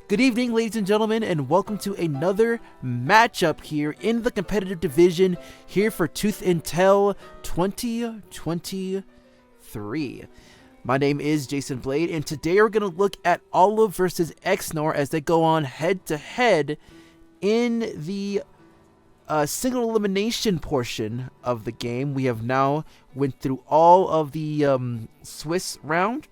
Good evening, ladies and gentlemen, and welcome to another matchup here in the competitive division here for Tooth and Tell 2023. My name is Jason Blade, and today we're going to look at Olive versus Xnor as they go on head-to-head in the single elimination portion of the game. We have now went through all of the Swiss round.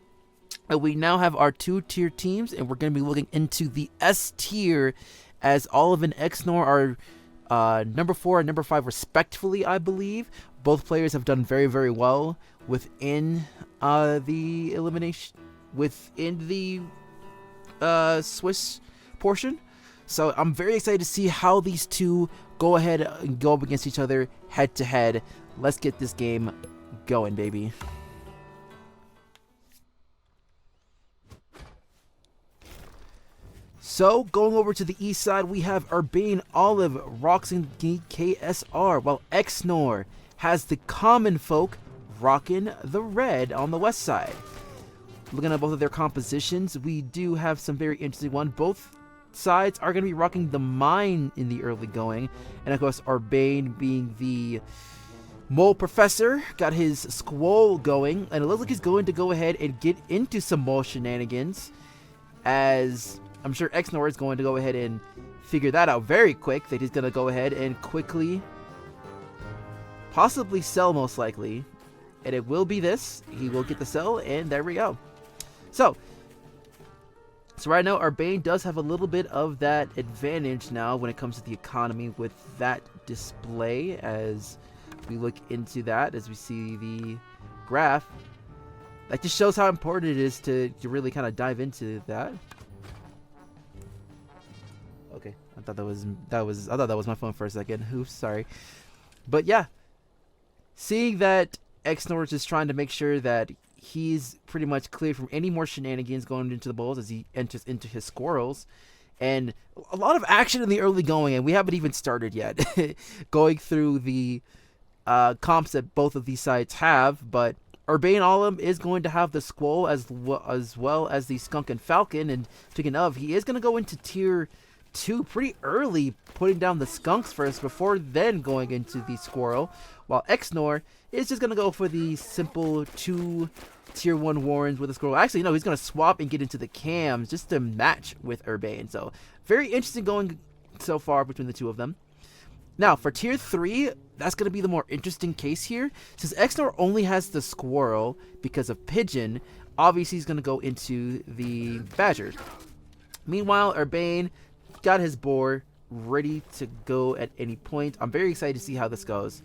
We now have our two-tier teams, and we're going to be looking into the S tier as Olive and Xnor are number 4 and number 5 respectively, I believe. Both players have done very, very well within the elimination, within the Swiss portion. So I'm very excited to see how these two go ahead and go up against each other head-to-head. Let's get this game going, baby. So, going over to the east side, we have Urbane, Olive, rocking the KSR, while Xnor has the common folk rocking the red on the west side. Looking at both of their compositions, we do have some very interesting ones. Both sides are going to be rocking the mine in the early going, and of course, Urbane being the mole professor, got his squall going, and it looks like he's going to go ahead and get into some mole shenanigans, as I'm sure Xnor is going to go ahead and figure that out very quick. That he's going to go ahead and quickly, possibly sell most likely. And it will be this. He will get the sell, and there we go. So right now, Urbane does have a little bit of that advantage now when it comes to the economy with that display. As we look into that, as we see the graph, that just shows how important it is to really kind of dive into that. Okay, I thought that was my phone for a second. Oops, sorry. But yeah, seeing that Xnor is just trying to make sure that he's pretty much clear from any more shenanigans going into the bowls as he enters into his squirrels, and a lot of action in the early going, and we haven't even started yet. Going through the comps that both of these sides have, but Urbane Olive is going to have the Squall as well as the Skunk and Falcon, and speaking of, he is going to go into tier 2 pretty early, putting down the Skunks first before then going into the Squirrel, while Xnor is just going to go for the simple 2 tier 1 Warrens with a Squirrel. Actually, no, he's going to swap and get into the Cams just to match with Urbane. So very interesting going so far between the two of them. Now for tier 3, that's going to be the more interesting case here. Since Xnor only has the Squirrel because of Pigeon, obviously he's going to go into the Badger. Meanwhile, Urbane got his boar ready to go at any point. I'm very excited to see how this goes.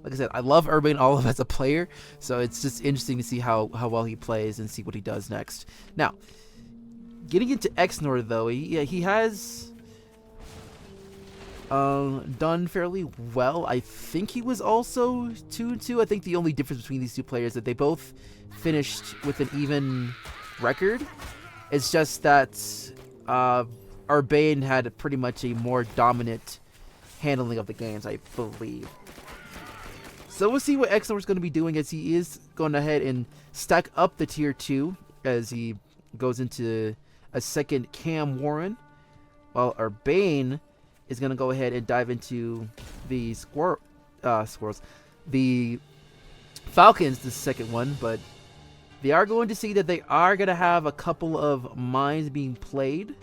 Like I said, I love Urbane Olive as a player, so it's just interesting to see how well he plays and see what he does next. Now, getting into Xnor though, he has done fairly well. I think he was also 2-2. I think the only difference between these two players is that they both finished with an even record. It's just that Urbane had pretty much a more dominant handling of the games, I believe. So we'll see what Xnor is going to be doing, as he is going ahead and stack up the tier 2 as he goes into a second Cam Warren, while Urbane is going to go ahead and dive into the squirrels, the Falcons, the second one, but they are going to see that they are going to have a couple of mines being played.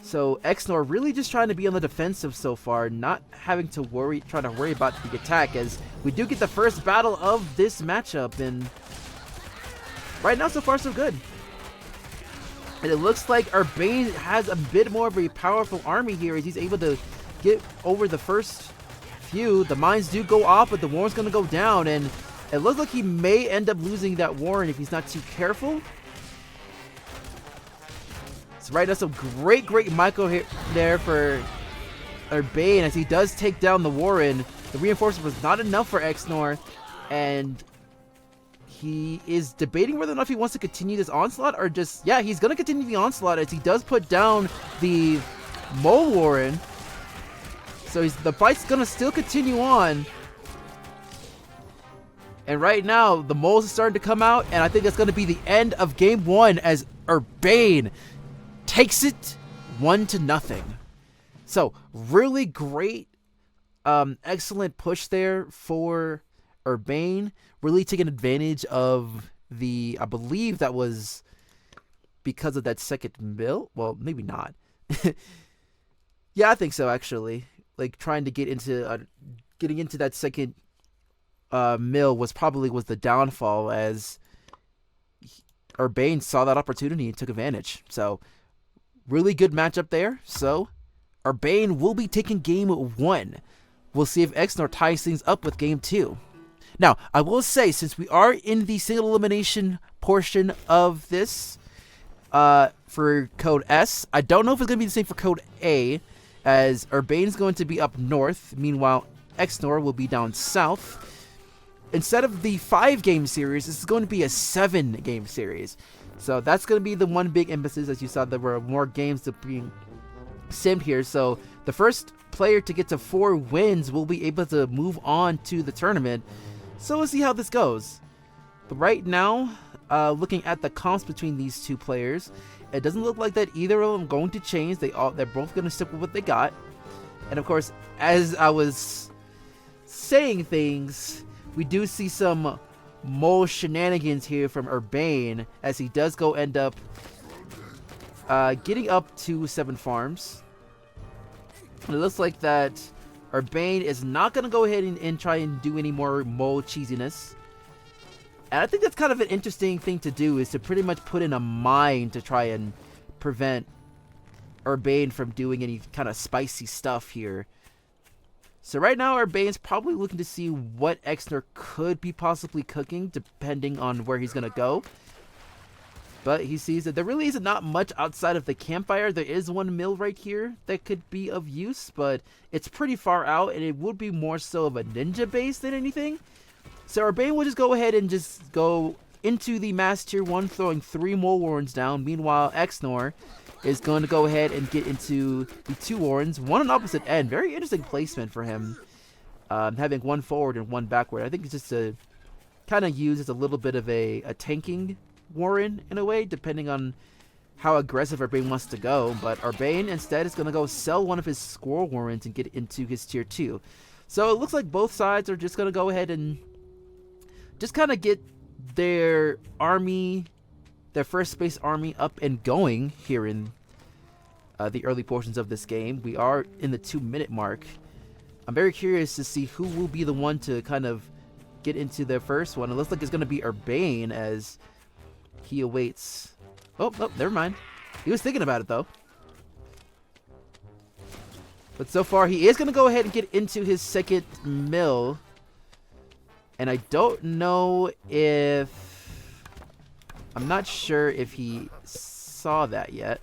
So Xnor really just trying to be on the defensive so far, not having to worry about the attack, as we do get the first battle of this matchup, and right now so far so good. And it looks like Urbane has a bit more of a powerful army here as he's able to get over the first few. The mines do go off, but the Warren's going to go down, and it looks like he may end up losing that Warren if he's not too careful. Right, that's some great micro hit there for Urbane as he does take down the Warren. The reinforcement was not enough for Xnor, and he is debating whether or not he wants to continue this onslaught or just, yeah, he's going to continue the onslaught as he does put down the Mole Warren. So the fight's going to still continue on. And right now, the moles are starting to come out, and I think that's going to be the end of game 1 as Urbane takes it 1-0. So, really great, excellent push there for Urbane, really taking advantage of I believe that was because of that second mill. Well, maybe not. Yeah, I think so, actually. Like, trying to get into, getting into that second mill was the downfall, as Urbane saw that opportunity and took advantage. So, really good matchup there. So, Urbane will be taking game 1. We'll see if Xnor ties things up with game 2. Now, I will say, since we are in the single elimination portion of this, for code S, I don't know if it's going to be the same for code A, as Urbane's going to be up north, meanwhile Xnor will be down south. Instead of the 5-game series, this is going to be a 7-game series. So that's going to be the one big emphasis. As you saw, there were more games that being simmed here. So the first player to get to 4 wins will be able to move on to the tournament. So we'll see how this goes. But right now, looking at the comps between these two players, it doesn't look like that either of them are going to change. They're both going to stick with what they got. And of course, as I was saying things, we do see some mole shenanigans here from Urbane, as he does go end up getting up to 7 farms. And it looks like that Urbane is not going to go ahead and try and do any more mole cheesiness. And I think that's kind of an interesting thing to do, is to pretty much put in a mine to try and prevent Urbane from doing any kind of spicy stuff here. So right now, Urbane's probably looking to see what Xnor could be possibly cooking, depending on where he's going to go. But he sees that there really isn't not much outside of the campfire. There is one mill right here that could be of use, but it's pretty far out, and it would be more so of a ninja base than anything. So Urbane will just go ahead and just go into the mass tier 1, throwing 3 mole warrens down. Meanwhile, Xnor is going to go ahead and get into the 2 warrens, one on opposite end. Very interesting placement for him, having 1 forward and 1 backward. I think it's just to kind of use as a little bit of a tanking warren in a way, depending on how aggressive Urbane wants to go. But Urbane instead is going to go sell one of his squirrel warrens and get into his tier 2. So it looks like both sides are just going to go ahead and just kind of get their army, their first space army up and going here in the early portions of this game. We are in the 2-minute mark. I'm very curious to see who will be the one to kind of get into their first one. It looks like it's going to be Urbane, as he awaits. Oh, never mind. He was thinking about it, though. But so far, he is going to go ahead and get into his second mill. And I don't know if... I'm not sure if he saw that yet.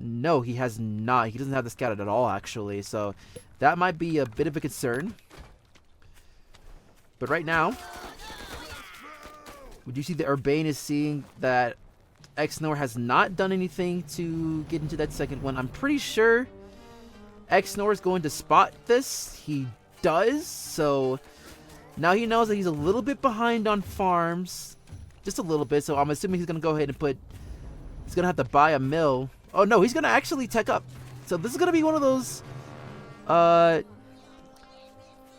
No, he has not. He doesn't have the scouted at all, actually. So that might be a bit of a concern. But right now, would you see that Urbane is seeing that Xnor has not done anything to get into that second one? I'm pretty sure Xnor is going to spot this. He does, so now he knows that he's a little bit behind on farms, just a little bit. So I'm assuming he's gonna go ahead and he's gonna have to buy a mill. Oh no, he's gonna actually tech up. So this is gonna be one of those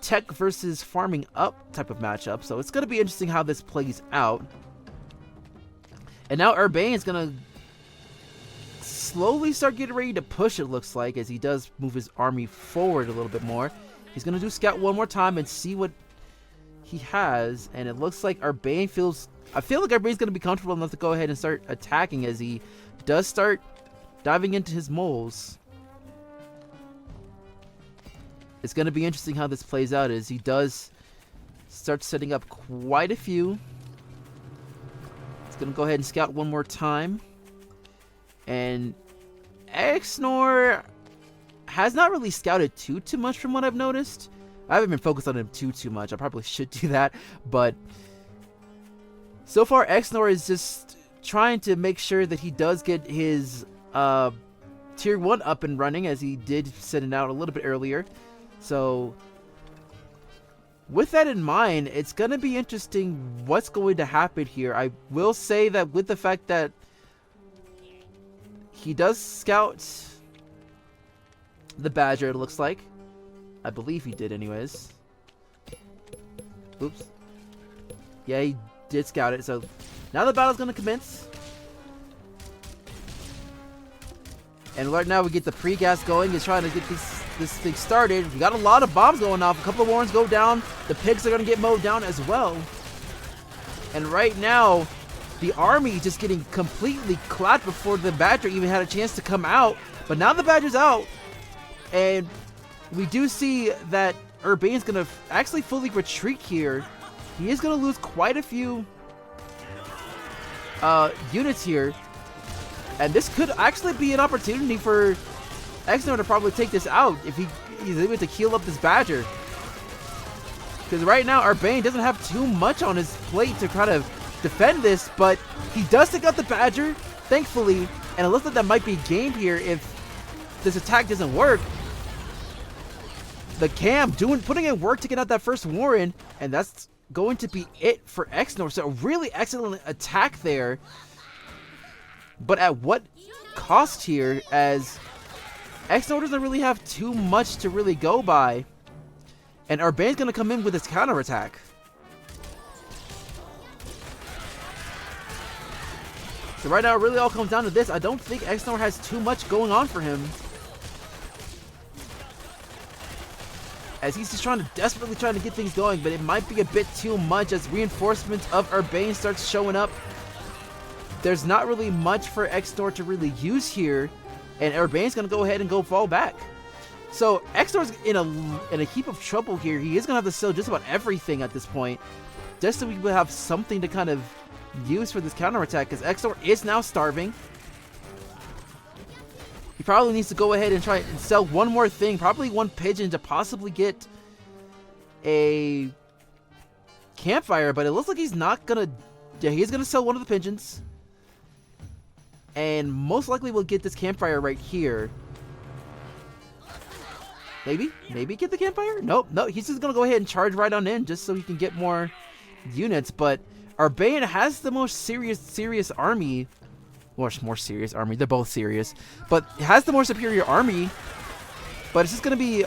tech versus farming up type of matchup. So it's gonna be interesting how this plays out. And now Urbane is gonna slowly start getting ready to push, it looks like, as he does move his army forward a little bit more. He's going to do scout one more time and see what he has. And it looks like Urbane feels... I feel like Urbane's going to be comfortable enough to go ahead and start attacking, as he does start diving into his moles. It's going to be interesting how this plays out, as he does start setting up quite a few. He's going to go ahead and scout one more time. And Xnor has not really scouted too much from what I've noticed. I haven't been focused on him too much. I probably should do that. But so far, Xnor is just trying to make sure that he does get his tier 1 up and running, as he did send it out a little bit earlier. So with that in mind, it's going to be interesting what's going to happen here. I will say that with the fact that he does scout the Badger, it looks like. I believe he did anyways. Oops. Yeah, he did scout it. So now the battle's going to commence. And right now we get the pre-gas going. He's trying to get this thing started. We got a lot of bombs going off. A couple of warrens go down. The pigs are going to get mowed down as well. And right now, the army just getting completely clapped before the Badger even had a chance to come out. But now the Badger's out. And we do see that Urbane's going to actually fully retreat here. He is going to lose quite a few units here. And this could actually be an opportunity for Xnor to probably take this out if he's able to heal up this Badger. Because right now, Urbane doesn't have too much on his plate to kind of defend this, but he does take out the Badger, thankfully. And it looks like that might be game here if this attack doesn't work. The Cam putting in work to get out that first Warren, and that's going to be it for Xnor. So a really excellent attack there. But at what cost here, as Xnor doesn't really have too much to really go by. And Urbane's going to come in with his counterattack. So right now it really all comes down to this. I don't think Xnor has too much going on for him. As he's just desperately trying to get things going, but it might be a bit too much as reinforcements of Urbane starts showing up. There's not really much for Xnor to really use here, and Urbane's going to go ahead and fall back. So Xnor's in a heap of trouble here. He is going to have to sell just about everything at this point, just so we will have something to kind of use for this counterattack, because Xnor is now starving. He probably needs to go ahead and try and sell one more thing, probably one pigeon to possibly get a campfire, but it looks like he's not going to... Yeah, he is going to sell one of the pigeons. And most likely we'll get this campfire right here. Maybe get the campfire? Nope, no, he's just going to go ahead and charge right on in just so he can get more units. But Urbane has the most serious army. Well, more serious army. They're both serious. But has the more superior army. But it's just going to be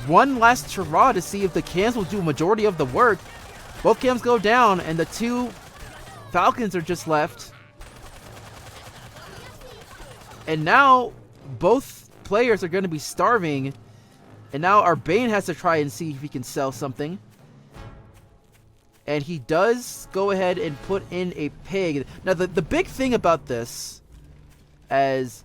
one last hurrah to see if the cams will do a majority of the work. Both cams go down and the two Falcons are just left. And now both players are going to be starving. And now Urbane has to try and see if he can sell something. And he does go ahead and put in a pig. Now the big thing about this, as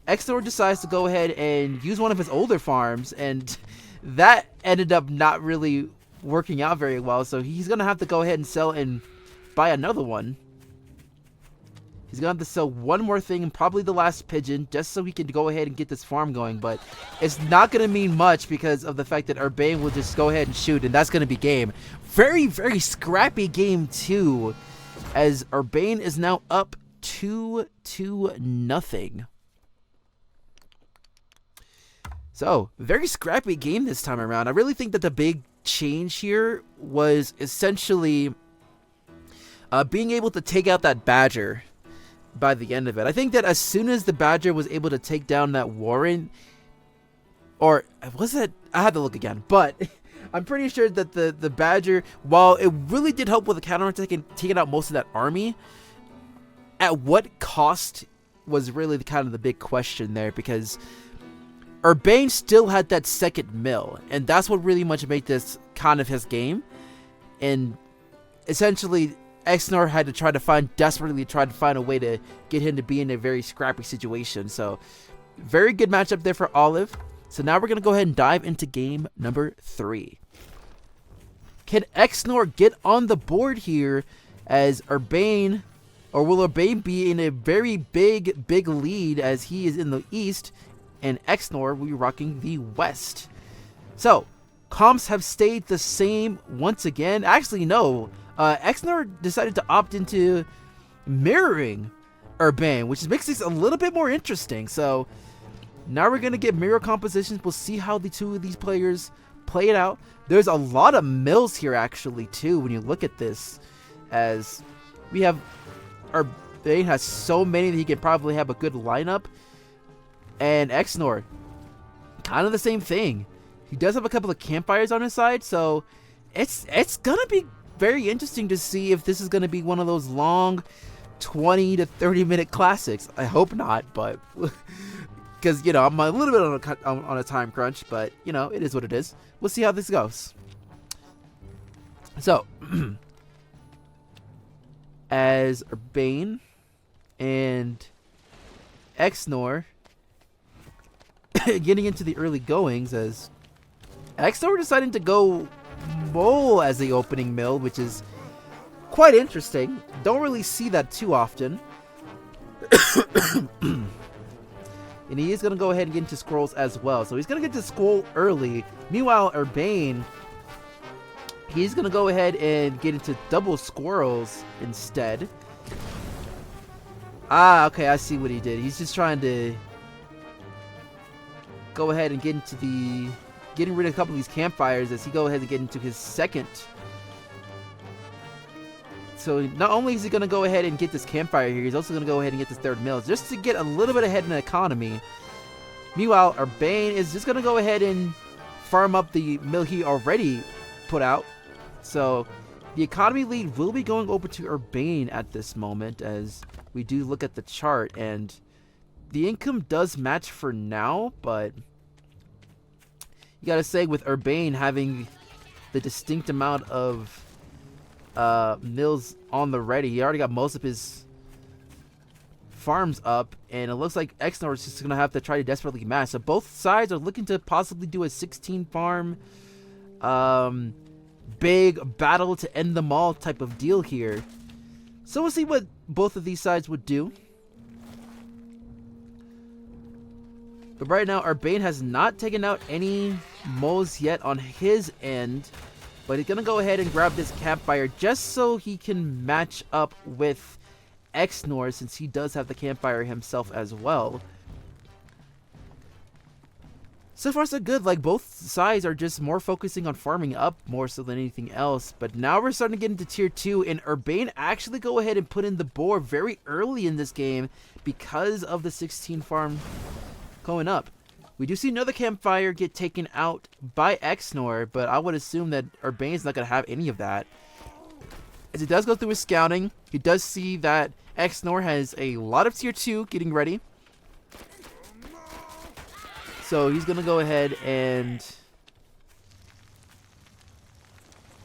Xnor decides to go ahead and use one of his older farms, and that ended up not really working out very well. So he's going to have to go ahead and sell and buy another one. He's going to have to sell one more thing, and probably the last pigeon, just so he can go ahead and get this farm going. But it's not going to mean much because of the fact that Urbane will just go ahead and shoot, and that's going to be game. Very, very scrappy game, too, as Urbane is now up 2-0. So, very scrappy game this time around. I really think that the big change here was essentially being able to take out that Badger by the end of it. I think that as soon as the Badger was able to take down that Warren, or was it? I had to look again, but I'm pretty sure that the Badger, while it really did help with the counterattack and taking out most of that army, at what cost was really the big question there, because Urbane still had that second mill, and that's what really much made this kind of his game. And essentially Xnor had to desperately try to find a way to get him to be in a very scrappy situation. So very good matchup there for Olive. So now we're going to go ahead and dive into game number 3. Can Xnor get on the board here as Urbane, or will Urbane be in a very big lead as he is in the east and Xnor will be rocking the west? So comps have stayed the same once again. Actually, no. Xnor decided to opt into mirroring Urbane, which makes this a little bit more interesting. So now we're going to get mirror compositions. We'll see how the two of these players play it out. There's a lot of mills here, actually, too, when you look at this. As we have... Urbane has so many that he can probably have a good lineup. And Xnor, kind of the same thing. He does have a couple of campfires on his side, so it's gonna be very interesting to see if this is gonna be one of those long 20 to 30 minute classics. I hope not, but because you know I'm a little bit on a time crunch, but you know it is what it is. We'll see how this goes. So as Urbane and Xnor getting into the early goings, as Xnor deciding to go mole as the opening mill, which is quite interesting. Don't really see that too often. And he is going to go ahead and get into scrolls as well. So he's going to get to scroll early. Meanwhile, Urbane, he's going to go ahead and get into double squirrels instead. Ah, okay, I see what he did. He's just trying to go ahead and get into the... getting rid of a couple of these campfires as he go ahead and get into his second. So not only is he going to go ahead and get this campfire here, he's also going to go ahead and get this third mill just to get a little bit ahead in the economy. Meanwhile, Urbane is just going to go ahead and farm up the mill he already put out. So the economy lead will be going over to Urbane at this moment, as we do look at the chart, and the income does match for now, but you gotta say, with Urbane having the distinct amount of mills on the ready, he already got most of his farms up, and it looks like Xnor is just gonna have to try to desperately match. So both sides are looking to possibly do a 16 farm big battle to end them all type of deal here. So we'll see what both of these sides would do. But right now, Urbane has not taken out any moles yet on his end. But he's going to go ahead and grab this campfire just so he can match up with Xnor, since he does have the campfire himself as well. So far so good. Like, both sides are just more focusing on farming up more so than anything else. But now we're starting to get into tier 2, and Urbane actually go ahead and put in the boar very early in this game because of the 16 farm going up. We do see another campfire get taken out by Xnor, but I would assume that Urbane's not going to have any of that. As he does go through his scouting, he does see that Xnor has a lot of tier 2 getting ready. So he's going to go ahead and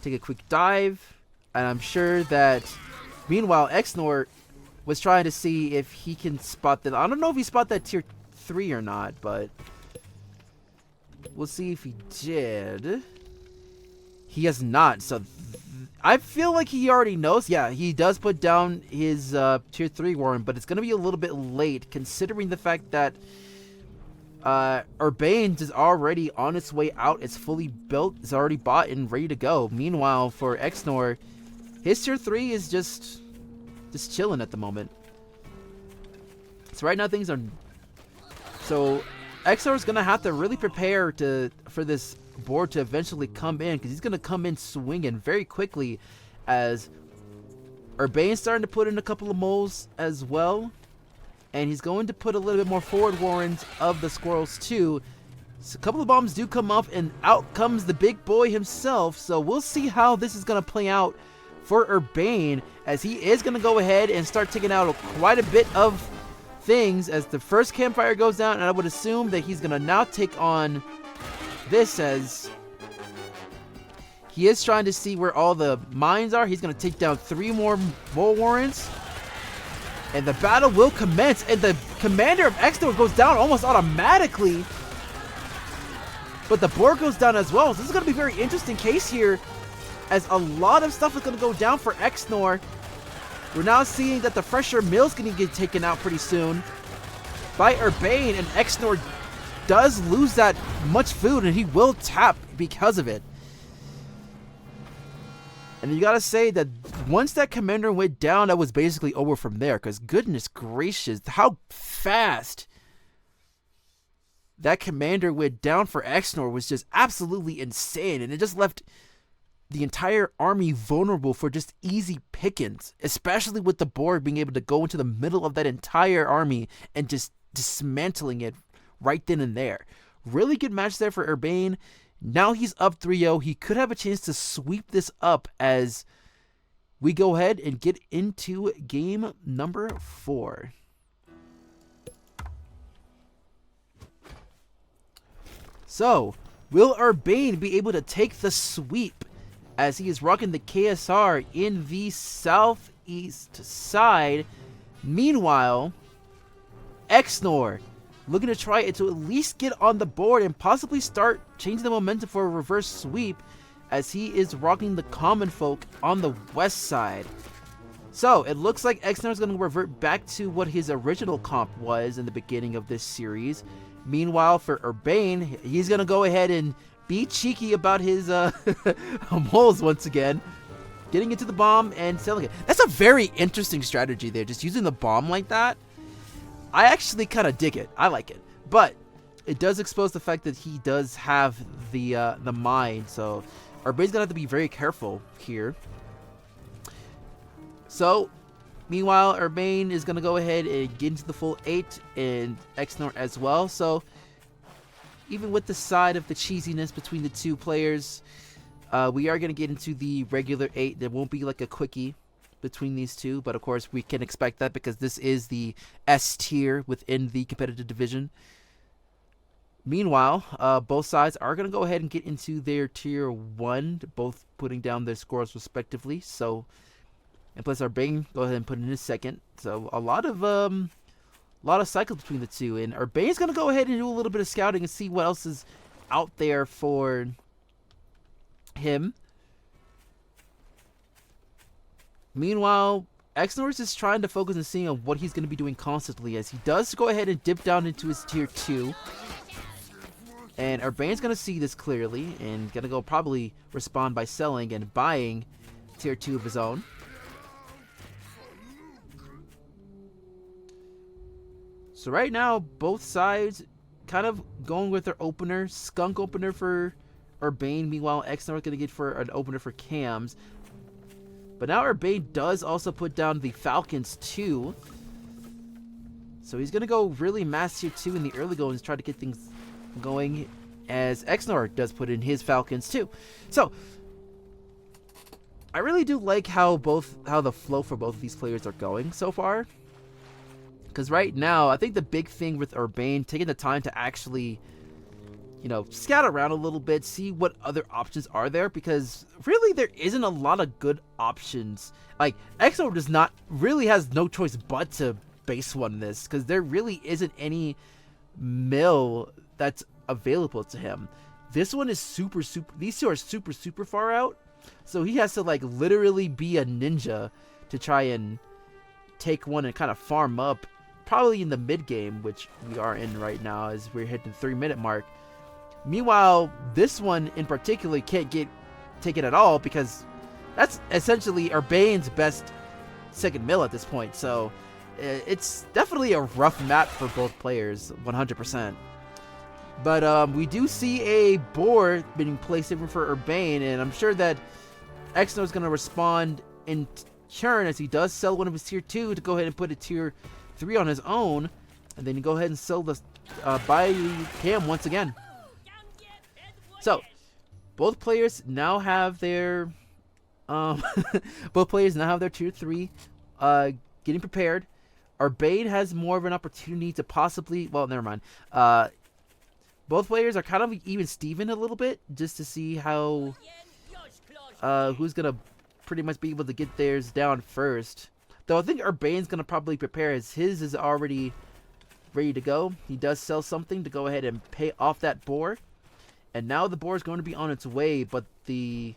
take a quick dive. And I'm sure that, meanwhile, Xnor was trying to see if he can spot that. I don't know if he spot that tier 3 or not, but we'll see if he did. He has not, so I feel like he already knows. Yeah, he does put down his tier 3 Warren, but it's going to be a little bit late considering the fact that Urbane is already on its way out. It's fully built, it's already bought and ready to go. Meanwhile, for Xnor, his tier 3 is just chilling at the moment. So right now things are... So Xnor is going to have to really prepare for this board to eventually come in, because he's going to come in swinging very quickly, as Urbane's starting to put in a couple of moles as well. And he's going to put a little bit more forward warrants of the squirrels too. So a couple of bombs do come up, and out comes the big boy himself. So we'll see how this is going to play out for Urbane, as he is going to go ahead and start taking out quite a bit of things as the first campfire goes down. And I would assume that he's going to now take on this, as he is trying to see where all the mines are. He's going to take down 3 more mole warrants. And the battle will commence, and the commander of Xnor goes down almost automatically. But the board goes down as well. So this is going to be a very interesting case here, as a lot of stuff is going to go down for Xnor. We're now seeing that the fresher mill is going to get taken out pretty soon by Urbane, and Xnor does lose that much food, and he will tap because of it. And you gotta say that once that commander went down, that was basically over from there. Because goodness gracious, how fast that commander went down for Xnor was just absolutely insane, and it just left the entire army vulnerable for just easy pickings, especially with the board being able to go into the middle of that entire army and just dismantling it right then and there. Really good match there for Urbane. Now he's up 3-0. He could have a chance to sweep this up as we go ahead and get into game number 4. So, will Urbane be able to take the sweep as he is rocking the KSR in the southeast side? Meanwhile, Xnor looking to try to at least get on the board and possibly start changing the momentum for a reverse sweep as he is rocking the common folk on the west side. So it looks like Xnor is going to revert back to what his original comp was in the beginning of this series. Meanwhile, for Urbane, he's going to go ahead and be cheeky about his moles once again, getting into the bomb and selling it. That's a very interesting strategy there, just using the bomb like that. I actually kind of dig it. I like it. But it does expose the fact that he does have the mine, so Urbane's going to have to be very careful here. So, meanwhile, Urbane is going to go ahead and get into the full 8, and Xnor as well. So, even with the side of the cheesiness between the two players, we are going to get into the regular 8. There won't be like a quickie between these two, but of course we can expect that because this is the S tier within the competitive division. Meanwhile, both sides are going to go ahead and get into their tier 1, both putting down their scores respectively. So, and plus Urbane go ahead and put in his second. So a lot of cycles between the two, and Urbane's going to go ahead and do a little bit of scouting and see what else is out there for him. Meanwhile, Xnor is just trying to focus on seeing what he's going to be doing constantly, as he does go ahead and dip down into his tier 2. And Urbane's going to see this clearly and going to go probably respond by selling and buying tier 2 of his own. So right now, both sides kind of going with their opener. Skunk opener for Urbane. Meanwhile, Xnor is going to get for an opener for Cams. But now Urbane does also put down the Falcons too. So he's going to go really mass tier 2 in the early goings, try to get things going, as Xnor does put in his Falcons too. So I really do like how the flow for both of these players are going so far. Because right now, I think the big thing with Urbane, taking the time to actually, scout around a little bit, see what other options are there, because really there isn't a lot of good options. Like, Xnor really has no choice but to base one this, because there really isn't any mill that's available to him. This one is these two are super far out, so he has to literally be a ninja to try and take one and kind of farm up, probably in the mid game, which we are in right now as we're hitting the 3-minute mark. Meanwhile, this one in particular can't take it at all, because that's essentially Urbane's best second mill at this point. So it's definitely a rough map for both players, 100%. But we do see a board being placed in for Urbane, and I'm sure that Xnor is going to respond in turn as he does sell one of his tier 2 to go ahead and put a tier 3 on his own, and then you go ahead and sell the buy Cam once again. So both players now have their tier 3 getting prepared. Urbane has more of an opportunity to possibly, well, never mind. Both players are kind of even Steven a little bit, just to see how who's gonna pretty much be able to get theirs down first. Though I think Urbane's going to probably prepare, as his is already ready to go. He does sell something to go ahead and pay off that boar. And now the boar is going to be on its way, but the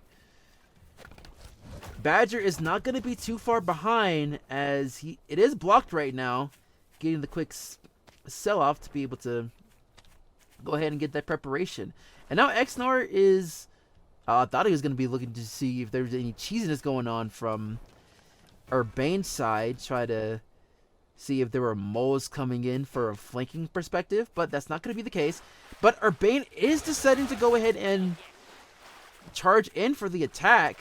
Badger is not going to be too far behind, as it is blocked right now, getting the quick sell-off to be able to go ahead and get that preparation. And now Xnor is... I thought he was going to be looking to see if there was any cheesiness going on from Urbane's side, try to see if there were moles coming in for a flanking perspective, but that's not going to be the case. But Urbane is deciding to go ahead and charge in for the attack.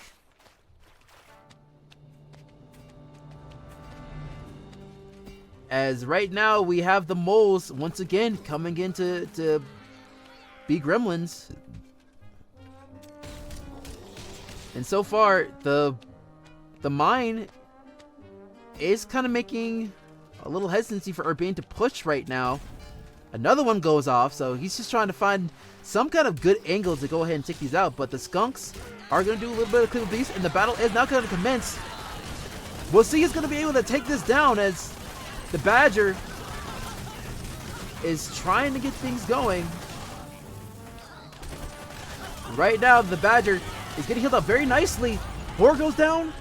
As right now we have the moles once again coming in to be gremlins. And so far, the mine is kind of making a little hesitancy for Urbane to push right now. Another one goes off, so he's just trying to find some kind of good angle to go ahead and take these out. But the skunks are going to do a little bit of clip these, and the battle is not going to commence. We'll see who's going to be able to take this down, as the Badger is trying to get things going. Right now, the Badger is getting healed up very nicely. Boar goes down,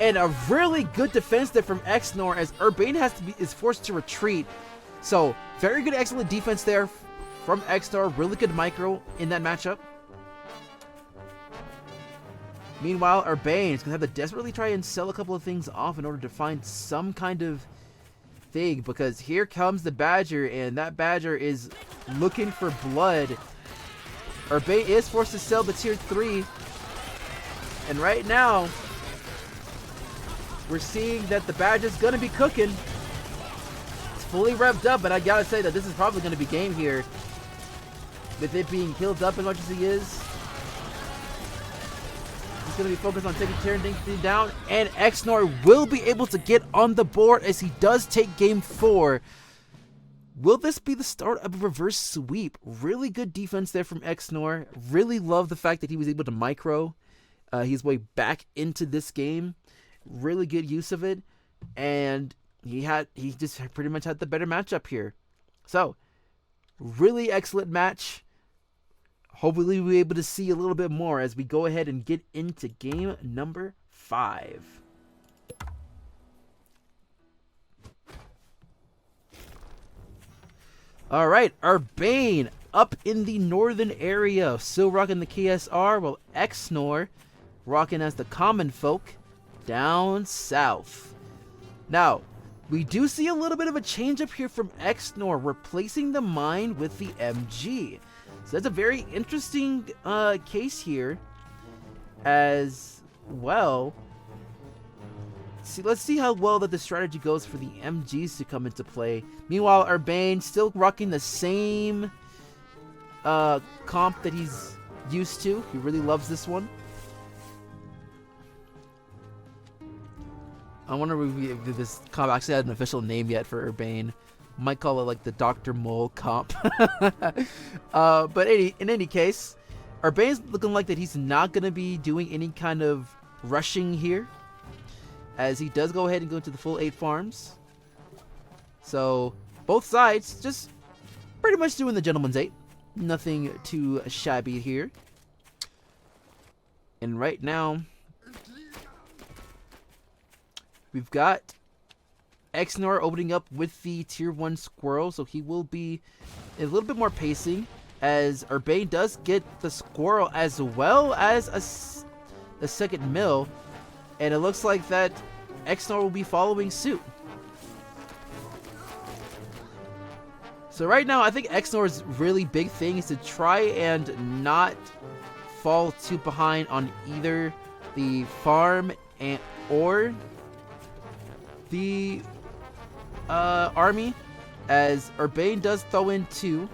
and a really good defense there from Xnor, as Urbane is forced to retreat. So very good, excellent defense there from Xnor. Really good micro in that matchup. Meanwhile, Urbane is gonna have to desperately try and sell a couple of things off in order to find some kind of thing, because here comes the Badger, and that Badger is looking for blood. Urbane is forced to sell the tier 3, and right now we're seeing that the Badger's gonna be cooking. It's fully revved up, but I gotta say that this is probably gonna be game here, with it being healed up as much as he is. He's gonna be focused on taking TNT down, and Xnor will be able to get on the board as he does take game 4. Will this be the start of a reverse sweep? Really good defense there from Xnor. Really love the fact that he was able to micro his way back into this game. Really good use of it, and he just pretty much had the better matchup here. So, really excellent match. Hopefully we'll be able to see a little bit more as we go ahead and get into game number 5. Alright, Urbane up in the northern area, still rocking the KSR, while Xnor rocking as the common folk down south. Now, we do see a little bit of a change up here from Xnor, replacing the mine with the MG. So that's a very interesting case here as well. Let's see how well that the strategy goes for the MGs to come into play. Meanwhile, Urbane still rocking the same comp that he's used to. He really loves this one. I wonder if this comp actually had an official name yet for Urbane. Might call it like the Dr. Mole comp. But in any case, Urbane's looking like that he's not going to be doing any kind of rushing here, as he does go ahead and go into the full 8 farms. So both sides just pretty much doing the gentleman's 8. Nothing too shabby here. And right now, we've got Xnor opening up with the tier 1 squirrel, so he will be a little bit more pacing, as Urbane does get the squirrel as well as a second mill, and it looks like that Xnor will be following suit. So right now, I think Xnor's really big thing is to try and not fall too behind on either the farm or the army, as Urbane does throw in 2,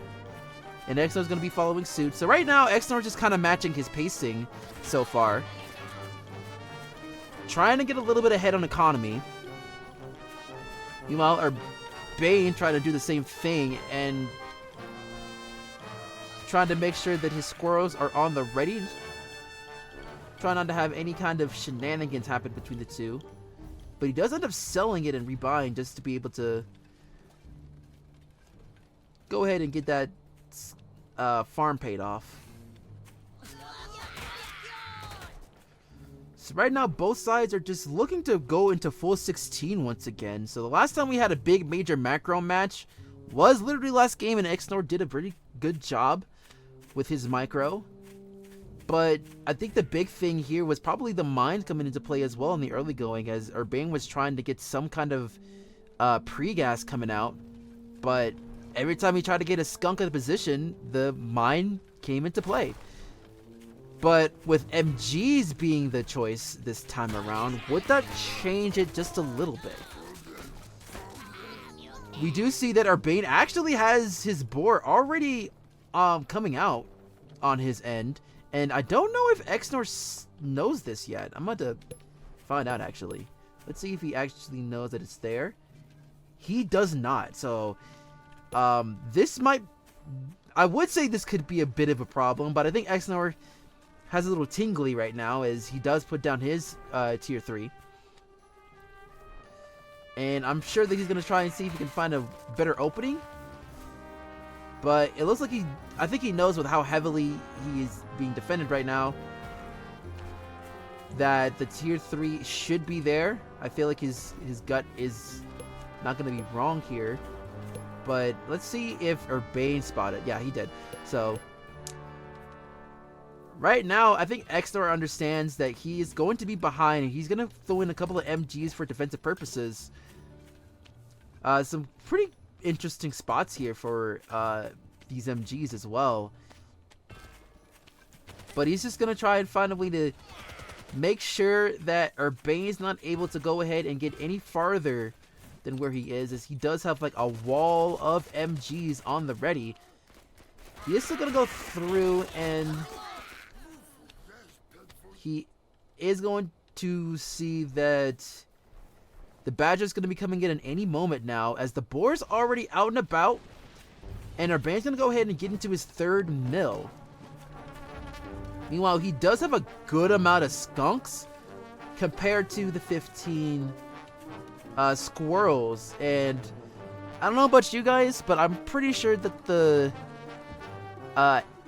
and Xnor's going to be following suit. So right now, Xnor's just kind of matching his pacing so far, trying to get a little bit ahead on economy. Meanwhile, Urbane trying to do the same thing and trying to make sure that his squirrels are on the ready. Try not to have any kind of shenanigans happen between the two. But he does end up selling it and rebuying just to be able to go ahead and get that farm paid off. So right now, both sides are just looking to go into full 16 once again. So the last time we had a big major macro match was literally last game, and Xnor did a pretty good job with his micro. But I think the big thing here was probably the mines coming into play as well in the early going, as Urbane was trying to get some kind of pre-gas coming out, but every time he tried to get a skunk in the position, the mine came into play. But with MGs being the choice this time around, would that change it just a little bit? We do see that Urbane actually has his boar already coming out on his end, and I don't know if Xnor knows this yet. I'm about to find out actually. Let's see if he actually knows that it's there. He does not. So this might, I would say this could be a bit of a problem, but I think Xnor has a little tingly right now as he does put down his tier 3. And I'm sure that he's going to try and see if he can find a better opening. But it looks like I think he knows with how heavily he is being defended right now that the tier 3 should be there. I feel like his gut is not going to be wrong here. But let's see if Urbane spotted. Yeah, he did. So right now, I think Xnor understands that he is going to be behind, and he's going to throw in a couple of MGs for defensive purposes. Some pretty interesting spots here for these MGs as well. But he's just going to try and find a way to make sure that Urbane is not able to go ahead and get any farther than where he is, as he does have like a wall of MGs on the ready. He is still going to go through, and he is going to see that the Badger's going to be coming in at any moment now, as the boar's already out and about, and Urbane's going to go ahead and get into his 3rd mill. Meanwhile, he does have a good amount of skunks compared to the 15 squirrels, and I don't know about you guys, but I'm pretty sure that the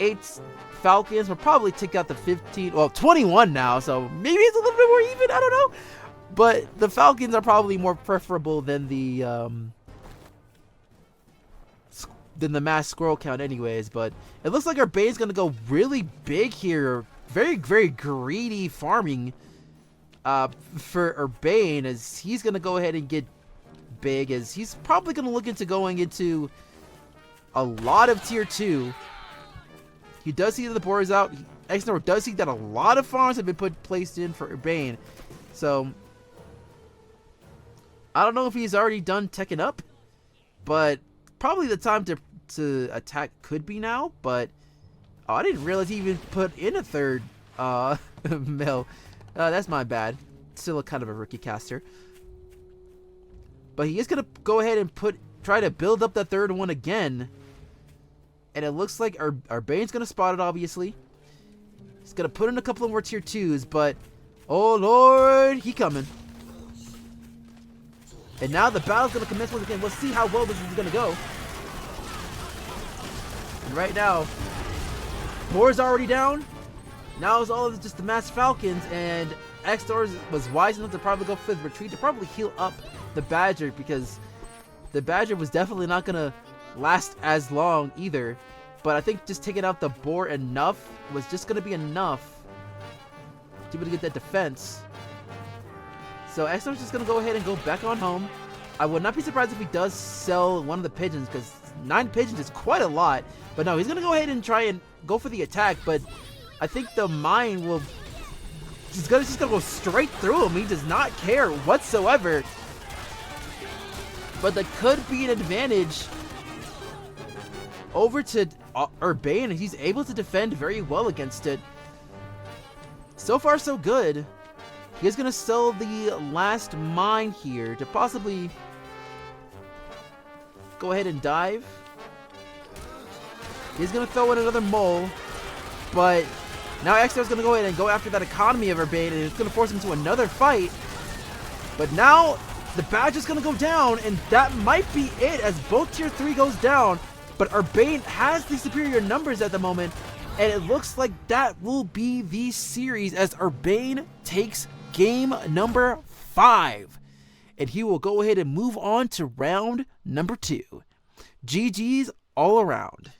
8 falcons will probably take out the 15, well, 21 now, so maybe it's a little bit more even, I don't know. But the falcons are probably more preferable than the mass squirrel count anyways. But it looks like Urbane's going to go really big here. Very, very greedy farming for Urbane, as he's going to go ahead and get big, as he's probably going to look into going into a lot of tier 2. He does see that the board is out. Xnor does see that a lot of farms have been placed in for Urbane. So I don't know if he's already done teching up, but probably the time to attack could be now. But I didn't realize he even put in a 3rd mill. That's my bad. Still kind of a rookie caster. But he is going to go ahead and try to build up that 3rd one again. And it looks like Urbane's going to spot it, obviously. He's going to put in a couple of more tier 2s, but oh lord, he coming. And now the battle's going to commence once again. Let's see how well this is going to go. And right now, boar's already down. Now it's all just the mass falcons, and Xnor was wise enough to probably go for the retreat to probably heal up the Badger, because the Badger was definitely not going to last as long either. But I think just taking out the boar enough was just going to be enough to be able to get that defense. So Xnor's just going to go ahead and go back on home. I would not be surprised if he does sell one of the pigeons, because 9 pigeons is quite a lot. But no, he's going to go ahead and try and go for the attack, but I think the mine will just gonna go straight through him. He does not care whatsoever. But that could be an advantage over to Urbane, and he's able to defend very well against it. So far, so good. He is going to sell the last mine here to possibly go ahead and dive. He's going to throw in another mole, but now Xnor's going to go ahead and go after that economy of Urbane, and it's going to force him to another fight. But now the badge is going to go down, and that might be it as both tier 3 goes down. But Urbane has the superior numbers at the moment, and it looks like that will be the series as Urbane takes game number 5. And he will go ahead and move on to round number 2. GG's all around.